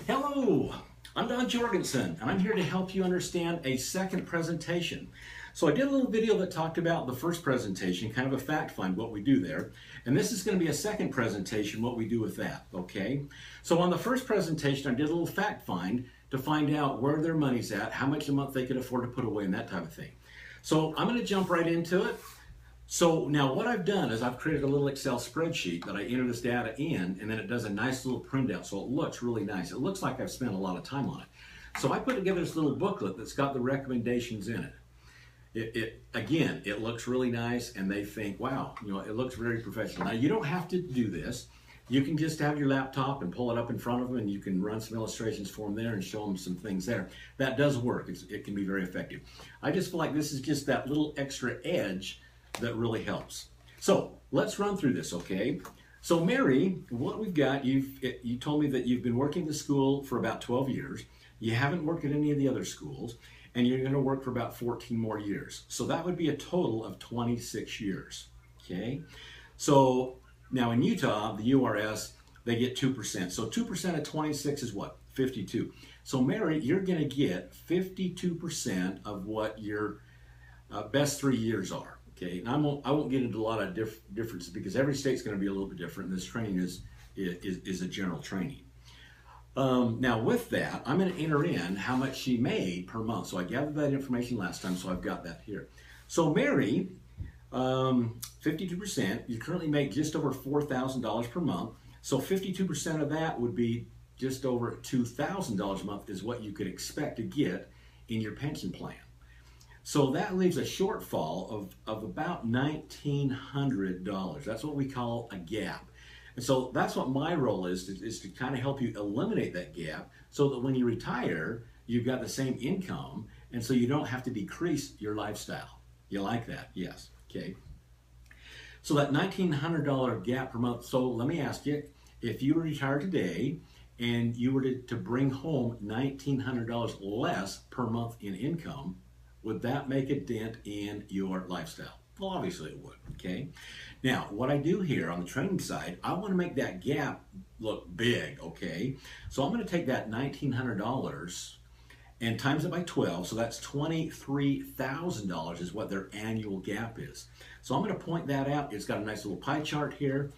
Hello, I'm Don Jorgensen, and I'm here to help you understand a second presentation. So I did a little video that talked about the first presentation, kind of a fact find, what we do there. And this is going to be a second presentation, what we do with that, okay? So on the first presentation, I did a little fact find to find out where their money's at, how much a month they could afford to put away, and that type of thing. So I'm going to jump right into it. So now what I've done is I've created a little Excel spreadsheet that I enter this data in, and then it does a nice little printout, so it looks really nice. It looks like I've spent a lot of time on it. So I put together this little booklet that's got the recommendations in it. Again, it looks really nice, and they think, wow, it looks very professional. Now you don't have to do this. You can just have your laptop and pull it up in front of them, and you can run some illustrations for them there and show them some things there. That does work. It can be very effective. I just feel like this is just that little extra edge that really helps. So let's run through this, okay? So Mary, what we've got, you told me that you've been working at the school for about 12 years. You haven't worked at any of the other schools, and you're going to work for about 14 more years. So that would be a total of 26 years, okay? So now in Utah, the URS, they get 2%. So 2% of 26 is what? 52. So Mary, you're going to get 52% of what your best 3 years are. Okay, and I won't get into a lot of differences because every state's going to be a little bit different. And this training is a general training. Now with that, I'm going to enter in how much she made per month. So I gathered that information last time, so I've got that here. So Mary, 52%, you currently make just over $4,000 per month. So 52% of that would be just over $2,000 a month is what you could expect to get in your pension plan. So that leaves a shortfall of about $1,900. That's what we call a gap. And so that's what my role is to kind of help you eliminate that gap so that when you retire, you've got the same income, and so you don't have to decrease your lifestyle. You like that? Yes. Okay. So that $1,900 gap per month, so let me ask you, if you were retired today and you were to bring home $1,900 less per month in income, would that make a dent in your lifestyle? Well, obviously it would, okay? Now, what I do here on the training side, I want to make that gap look big, okay? So I'm going to take that $1,900 and times it by 12, so that's $23,000 is what their annual gap is. So I'm going to point that out. It's got a nice little pie chart here.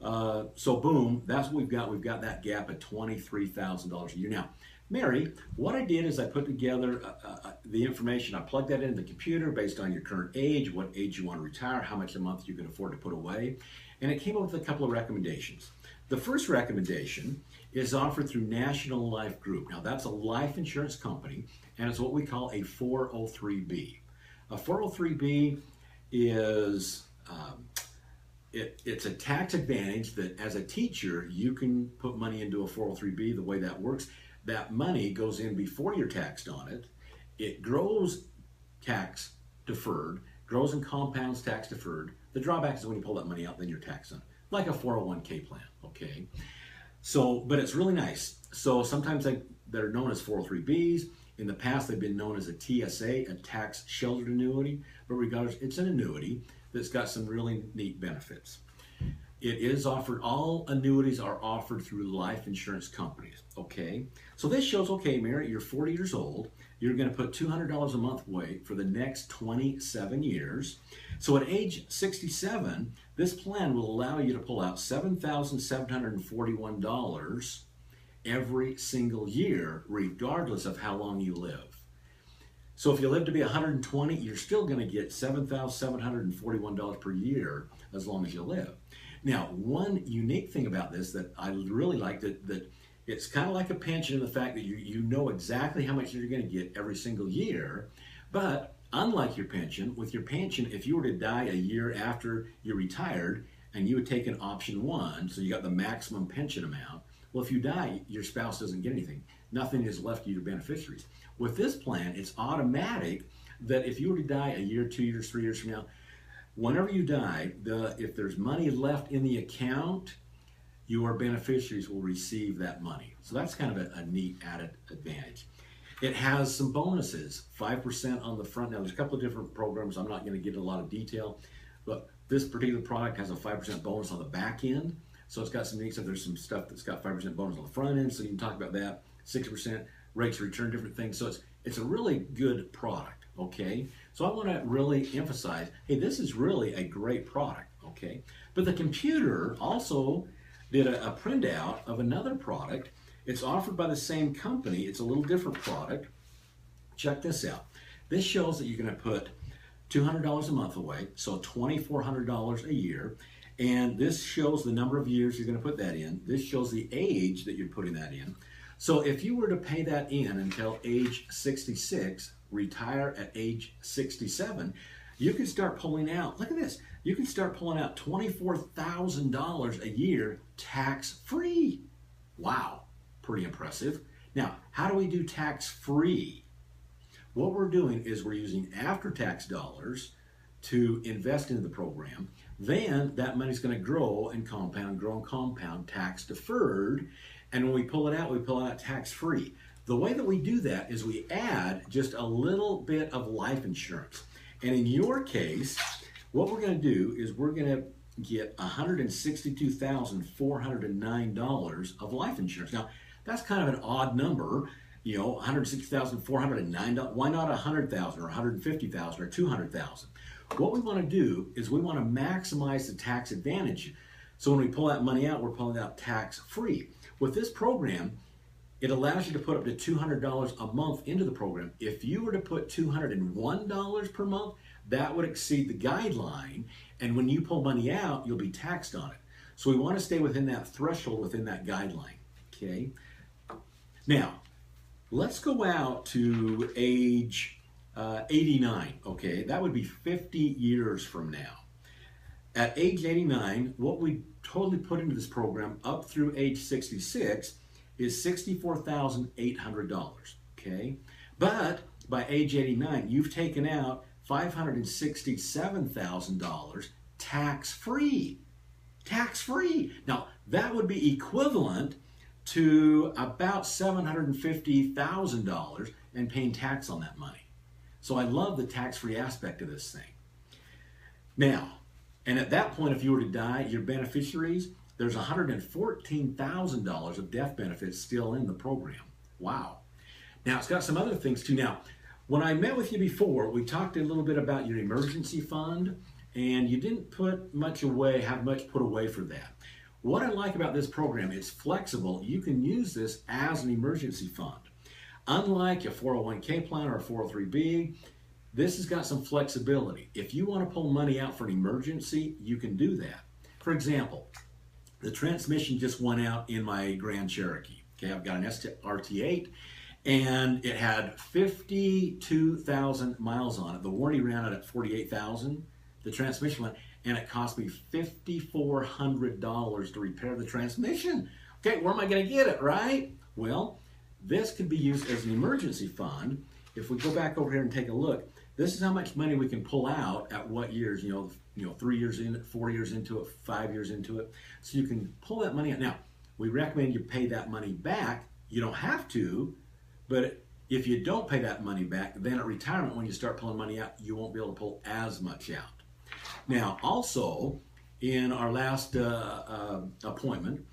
So boom, that's what we've got. We've got that gap at $23,000 a year. Now, Mary, what I did is I put together the information. I plugged that into the computer based on your current age, what age you want to retire, how much a month you can afford to put away, and it came up with a couple of recommendations. The first recommendation is offered through National Life Group. Now that's a life insurance company, and it's what we call a 403B. A 403B is it's a tax advantage that as a teacher you can put money into a 403B. The way that works, that money goes in before you're taxed on it. It grows tax deferred, grows and compounds tax deferred. The drawback is when you pull that money out, then you're taxed on it, like a 401k plan, okay? So, but it's really nice. So sometimes they're known as 403Bs. In the past, they've been known as a TSA, a tax sheltered annuity, but regardless, it's an annuity that's got some really neat benefits. It is offered, all annuities are offered through life insurance companies, okay? So this shows, okay, Mary, you're 40 years old. You're going to put $200 a month away for the next 27 years. So at age 67, this plan will allow you to pull out $7,741 every single year, regardless of how long you live. So if you live to be 120, you're still going to get $7,741 per year as long as you live. Now, one unique thing about this that I really like, that it's kind of like a pension in the fact that you know exactly how much you're going to get every single year, but unlike your pension, with your pension, if you were to die a year after you're retired and you would take an option one, so you got the maximum pension amount, well, if you die, your spouse doesn't get anything. Nothing is left to your beneficiaries. With this plan, it's automatic that if you were to die a year, 2 years, 3 years from now, whenever you die, if there's money left in the account, your beneficiaries will receive that money. So that's kind of a neat added advantage. It has some bonuses, 5% on the front. Now there's a couple of different programs. I'm not going to get into a lot of detail, but this particular product has a 5% bonus on the back end. So it's got some neat stuff. There's some stuff that's got 5% bonus on the front end, so you can talk about that. 60% rates of return, different things. So it's a really good product, okay? So I want to really emphasize, hey, this is really a great product, okay? But the computer also did a printout of another product. It's offered by the same company. It's a little different product. Check this out. This shows that you're going to put $200 a month away, so $2,400 a year. And this shows the number of years you're going to put that in. This shows the age that you're putting that in. So if you were to pay that in until age 66, retire at age 67, you can start pulling out, look at this, you can start pulling out $24,000 a year tax-free. Wow, pretty impressive. Now, how do we do tax-free? What we're doing is we're using after-tax dollars to invest into the program. Then that money's going to grow and compound, tax deferred. And when we pull it out tax-free. The way that we do that is we add just a little bit of life insurance. And in your case, what we're going to do is we're going to get $162,409 of life insurance. Now, that's kind of an odd number, you know, $160,409. Why not $100,000 or $150,000 or $200,000? What we want to do is we want to maximize the tax advantage. So when we pull that money out, we're pulling it out tax-free. With this program, it allows you to put up to $200 a month into the program. If you were to put $201 per month, that would exceed the guideline. And when you pull money out, you'll be taxed on it. So we want to stay within that threshold, within that guideline. Okay. Now, let's go out to age 89. Okay, that would be 50 years from now. At age 89, what we totally put into this program up through age 66 is $64,800, okay? But by age 89, you've taken out $567,000 tax-free. Tax-free. Now, that would be equivalent to about $750,000 and paying tax on that money. So I love the tax-free aspect of this thing. Now, and at that point, if you were to die, your beneficiaries, there's $114,000 of death benefits still in the program. Wow. Now, it's got some other things too. Now, when I met with you before, we talked a little bit about your emergency fund, and you didn't put much away, have much put away for that. What I like about this program, it's flexible. You can use this as an emergency fund. Unlike a 401k plan or a 403b, this has got some flexibility. If you want to pull money out for an emergency, you can do that. For example, the transmission just went out in my Grand Cherokee. Okay, I've got an SRT8, and it had 52,000 miles on it. The warranty ran out at 48,000. The transmission went, and it cost me $5,400 to repair the transmission. Okay, where am I going to get it, right? Well, this could be used as an emergency fund. If we go back over here and take a look, this is how much money we can pull out at what years, you know, 3 years in it, 4 years into it, 5 years into it. So you can pull that money out. Now, we recommend you pay that money back. You don't have to, but if you don't pay that money back, then at retirement, when you start pulling money out, you won't be able to pull as much out. Now, also, in our last appointment,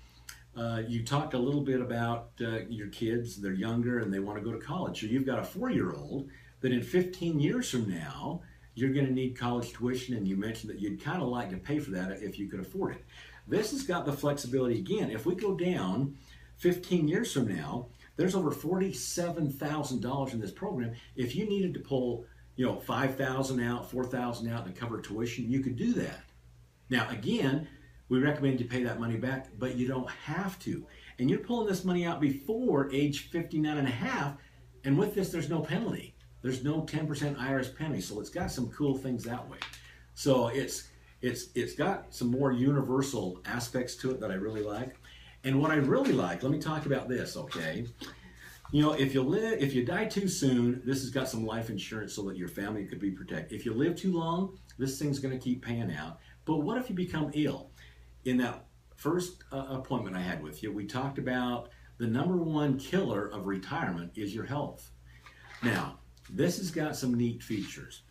you talked a little bit about your kids. They're younger and they want to go to college. So you've got a 4-year-old that in 15 years from now, you're going to need college tuition, and you mentioned that you'd kind of like to pay for that if you could afford it. This has got the flexibility again. If we go down 15 years from now, there's over $47,000 in this program. If you needed to pull, you know, $5,000 out, $4,000 out to cover tuition, you could do that. Now, again, we recommend you pay that money back, but you don't have to. And you're pulling this money out before age 59 and a half, and with this, there's no penalty. There's no 10% IRS penalty, so it's got some cool things that way. So it's got some more universal aspects to it that I really like. And what I really like, let me talk about this, okay? You know, if you die too soon, this has got some life insurance so that your family could be protected. If you live too long, this thing's going to keep paying out. But what if you become ill? In that first appointment I had with you, we talked about the #1 killer of retirement is your health. Now, this has got some neat features.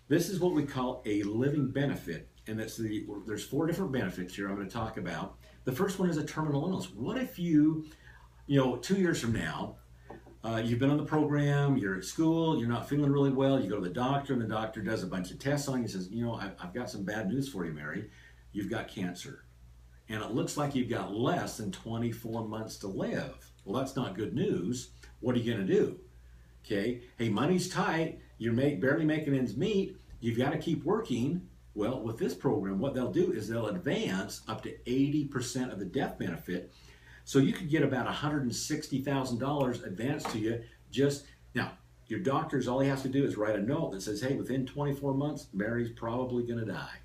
This is what we call a living benefit, and there's 4 different benefits here I'm going to talk about. The first one is a terminal illness. What if you 2 years from now, you've been on the program, you're at school, you're not feeling really well, you go to the doctor, and the doctor does a bunch of tests on you and says, I've got some bad news for you, Mary. You've got cancer. And it looks like you've got less than 24 months to live. Well, that's not good news. What are you going to do? Okay, hey, money's tight, you're barely making ends meet, you've got to keep working. Well, with this program, what they'll do is they'll advance up to 80% of the death benefit. So you could get about $160,000 advanced to you just now. Your doctor's, all he has to do is write a note that says, hey, within 24 months, Mary's probably going to die.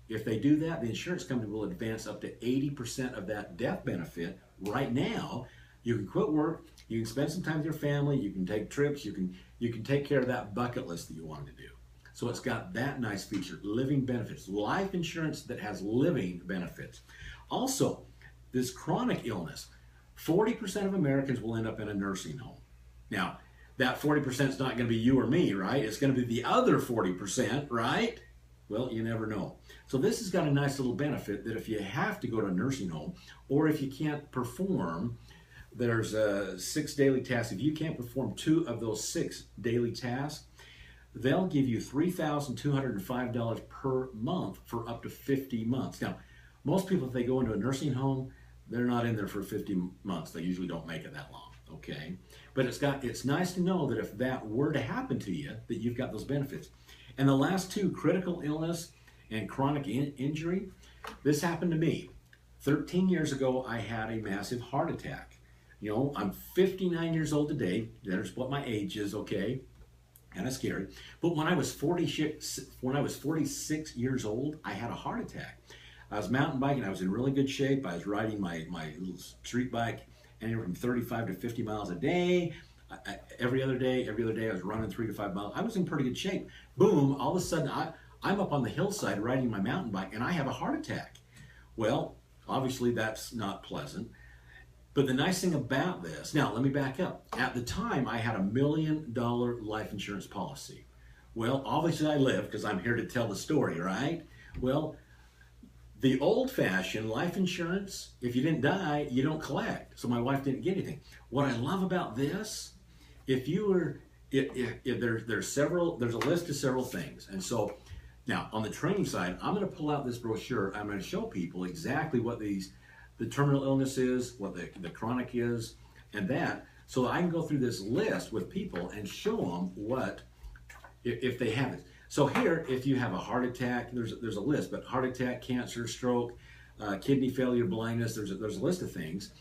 If they do that, the insurance company will advance up to 80% of that death benefit right now. You can quit work, you can spend some time with your family, you can take trips, you can take care of that bucket list that you wanted to do. So it's got that nice feature, living benefits, life insurance that has living benefits. Also, this chronic illness, 40% of Americans will end up in a nursing home. Now, that 40% is not going to be you or me, right? It's going to be the other 40%, right? Well, you never know. So this has got a nice little benefit that if you have to go to a nursing home, or if you can't perform, there's 6 daily tasks. If you can't perform 2 of those 6 daily tasks, they'll give you $3,205 per month for up to 50 months. Now, most people, if they go into a nursing home, they're not in there for 50 months. They usually don't make it that long, okay? But it's nice to know that if that were to happen to you, that you've got those benefits. And the last 2, critical illness and chronic injury, this happened to me. 13 years ago, I had a massive heart attack. I'm 59 years old today. That's what my age is, okay? Kind of scary. But when I was 46 years old, I had a heart attack. I was mountain biking. I was in really good shape. I was riding my little street bike anywhere from 35 to 50 miles a day. Every other day, I was running 3 to 5 miles. I was in pretty good shape. Boom, all of a sudden, I'm up on the hillside riding my mountain bike, and I have a heart attack. Well, obviously, that's not pleasant. But the nice thing about this, now let me back up. At the time, I had $1 million life insurance policy. Well, obviously, I lived because I'm here to tell the story, right? Well, the old-fashioned life insurance, if you didn't die, you don't collect. So my wife didn't get anything. What I love about this, there's a list of several things. And so now on the training side, I'm going to pull out this brochure. I'm going to show people exactly what the terminal illness is, what the chronic is, and that, so I can go through this list with people and show them what, if they have it. So here, if you have a heart attack, there's a list, but heart attack, cancer, stroke, kidney failure, blindness, there's a list of things,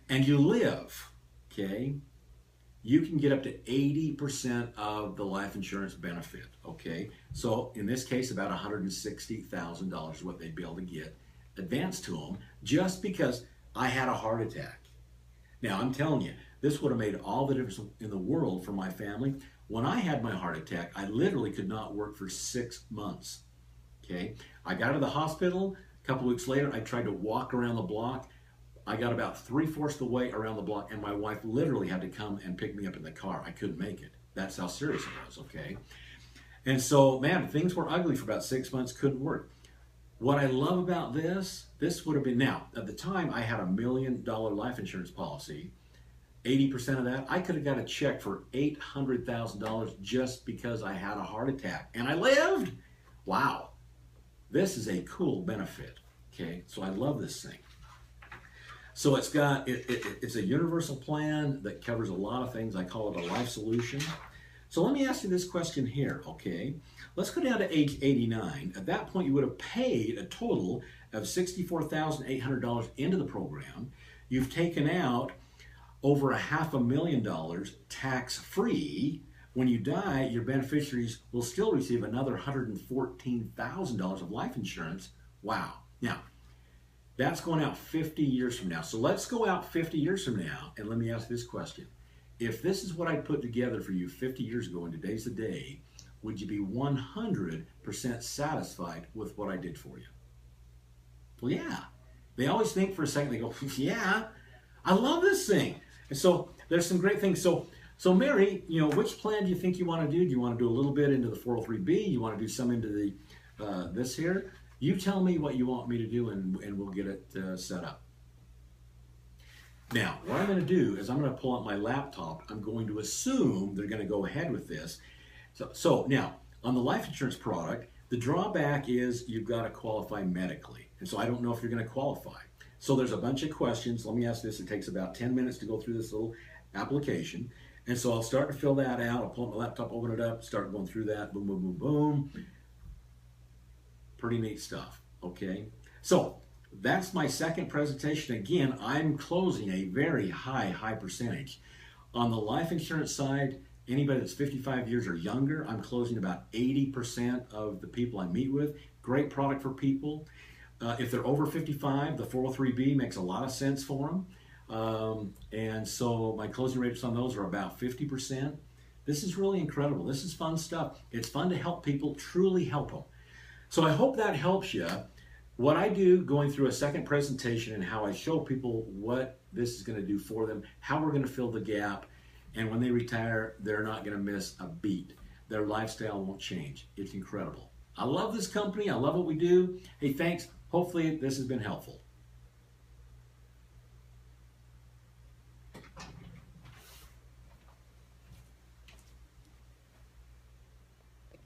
and you live, okay, you can get up to 80% of the life insurance benefit, okay? So in this case, about $160,000 is what they'd be able to get advanced to them just because I had a heart attack. Now, I'm telling you, this would have made all the difference in the world for my family. When I had my heart attack, I literally could not work for 6 months, okay? I got to the hospital. A couple weeks later, I tried to walk around the block. I got about 3/4 of the way around the block, and my wife literally had to come and pick me up in the car. I couldn't make it. That's how serious it was, okay? And so, man, things were ugly for about 6 months, couldn't work. What I love about this would have been, now, at the time, I had $1 million life insurance policy. 80% of that, I could have got a check for $800,000 just because I had a heart attack and I lived. Wow, this is a cool benefit. Okay, so I love this thing. So it's a universal plan that covers a lot of things. I call it a life solution. So let me ask you this question here. Okay, let's go down to age 89. At that point, you would have paid a total of $64,800 into the program. You've taken out over $500,000 tax-free. When you die, your beneficiaries will still receive another $114,000 of life insurance. Wow. Now, that's going out 50 years from now. So let's go out 50 years from now, and let me ask this question. If this is what I put together for you 50 years ago, and today's the day, would you be 100% satisfied with what I did for you? Well, yeah. They always think for a second, they go, yeah, I love this thing. And so there's some great things. So Mary, which plan do you think you want to do? Do you want to do a little bit into the 403B? You want to do some into the this here? You tell me what you want me to do, and we'll get it set up. Now, what I'm going to do is I'm going to pull out my laptop. I'm going to assume they're going to go ahead with this. So now, on the life insurance product, the drawback is you've got to qualify medically. And so I don't know if you're going to qualify. So there's a bunch of questions. Let me ask this. It takes about 10 minutes to go through this little application. And so I'll start to fill that out. I'll pull up my laptop, open it up, start going through that. Boom, boom, boom, boom. Pretty neat stuff. Okay. So that's my second presentation. Again, I'm closing a very high percentage. On the life insurance side, anybody that's 55 years or younger, I'm closing about 80% of the people I meet with. Great product for people. If they're over 55, the 403B makes a lot of sense for them. And so my closing rates on those are about 50%. This is really incredible. This is fun stuff. It's fun to help people, truly help them. So I hope that helps you. What I do going through a second presentation and how I show people what this is going to do for them, how we're going to fill the gap, and when they retire, they're not going to miss a beat. Their lifestyle won't change. It's incredible. I love this company. I love what we do. Hey, thanks. Hopefully this has been helpful.